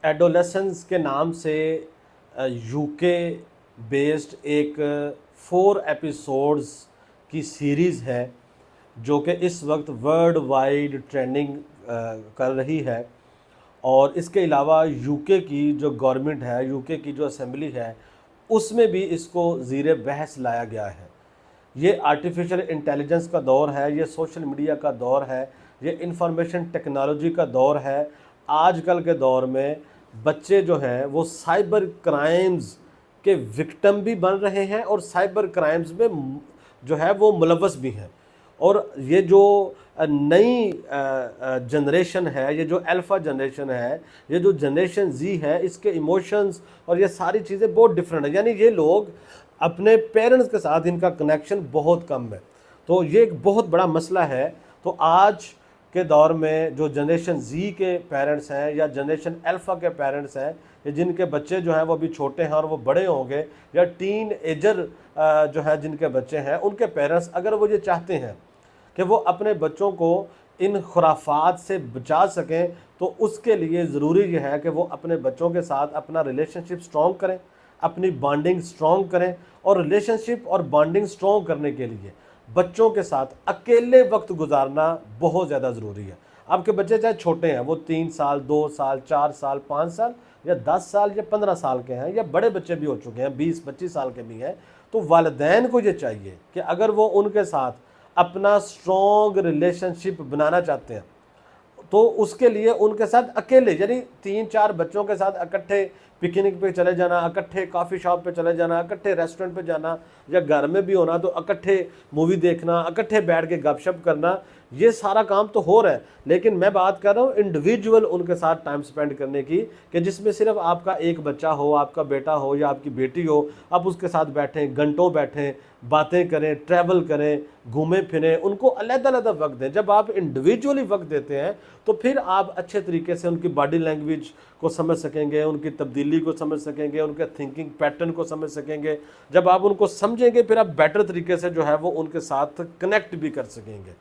Adolescence کے نام سے یو کے بیسڈ ایک 4 ایپیسوڈز کی سیریز ہے جو کہ اس وقت ورلڈ وائڈ ٹرینڈنگ کر رہی ہے، اور اس کے علاوہ یو کے کی جو گورنمنٹ ہے، یو کے کی جو اسمبلی ہے، اس میں بھی اس کو زیر بحث لایا گیا ہے۔ یہ آرٹیفیشل انٹیلیجنس کا دور ہے، یہ سوشل میڈیا کا دور ہے، یہ انفارمیشن ٹیکنالوجی کا دور ہے۔ آج کل کے دور میں بچے جو ہیں وہ سائبر کرائمز کے وکٹم بھی بن رہے ہیں اور سائبر کرائمز میں جو ہے وہ ملوث بھی ہیں۔ اور یہ جو نئی جنریشن ہے، یہ جو الفا جنریشن ہے، یہ جو جنریشن زی ہے، اس کے ایموشنز اور یہ ساری چیزیں بہت ڈیفرنٹ ہیں۔ یعنی یہ لوگ اپنے پیرنٹس کے ساتھ ان کا کنیکشن بہت کم ہے، تو یہ ایک بہت بڑا مسئلہ ہے۔ تو آج کے دور میں جو جنریشن زی کے پیرنٹس ہیں یا جنریشن الفا کے پیرنٹس ہیں، یا جن کے بچے جو ہیں وہ ابھی چھوٹے ہیں اور وہ بڑے ہوں گے، یا ٹین ایجر جو ہے جن کے بچے ہیں، ان کے پیرنٹس اگر وہ یہ چاہتے ہیں کہ وہ اپنے بچوں کو ان خرافات سے بچا سکیں، تو اس کے لیے ضروری یہ ہے کہ وہ اپنے بچوں کے ساتھ اپنا ریلیشن شپ سٹرونگ کریں، اپنی بانڈنگ سٹرونگ کریں۔ اور ریلیشن شپ اور بانڈنگ سٹرونگ کرنے کے لیے بچوں کے ساتھ اکیلے وقت گزارنا بہت زیادہ ضروری ہے۔ آپ کے بچے چاہے چھوٹے ہیں، وہ 3 سال، 2 سال، 4 سال، 5 سال یا 10 سال یا 15 سال کے ہیں، یا بڑے بچے بھی ہو چکے ہیں، 20-25 سال کے بھی ہیں، تو والدین کو یہ چاہیے کہ اگر وہ ان کے ساتھ اپنا سٹرونگ ریلیشن شپ بنانا چاہتے ہیں، تو اس کے لیے ان کے ساتھ اکیلے، یعنی 3-4 بچوں کے ساتھ اکٹھے پکنک پہ چلے جانا، اکٹھے کافی شاپ پہ چلے جانا، اکٹھے ریسٹورنٹ پہ جانا، یا گھر میں بھی ہونا تو اکٹھے مووی دیکھنا، اکٹھے بیٹھ کے گپ شپ کرنا، یہ سارا کام تو ہو رہا ہے۔ لیکن میں بات کر رہا ہوں انڈیویجول ان کے ساتھ ٹائم سپینڈ کرنے کی، کہ جس میں صرف آپ کا ایک بچہ ہو، آپ کا بیٹا ہو یا آپ کی بیٹی ہو، آپ اس کے ساتھ بیٹھیں، گھنٹوں بیٹھیں، باتیں کریں، ٹریول کریں، گھومیں پھریں، ان کو علیحدہ علیحدہ وقت دیں۔ جب آپ انڈیویجولی وقت دیتے ہیں تو پھر آپ اچھے طریقے سے ان کی باڈی لینگویج کو سمجھ سکیں گے، ان کی تبدیلی کو سمجھ سکیں گے، ان کے تھنکنگ پیٹرن کو سمجھ سکیں گے۔ جب آپ ان کو سمجھیں گے، پھر آپ بیٹر طریقے سے جو ہے وہ ان کے ساتھ کنیکٹ بھی کر سکیں گے۔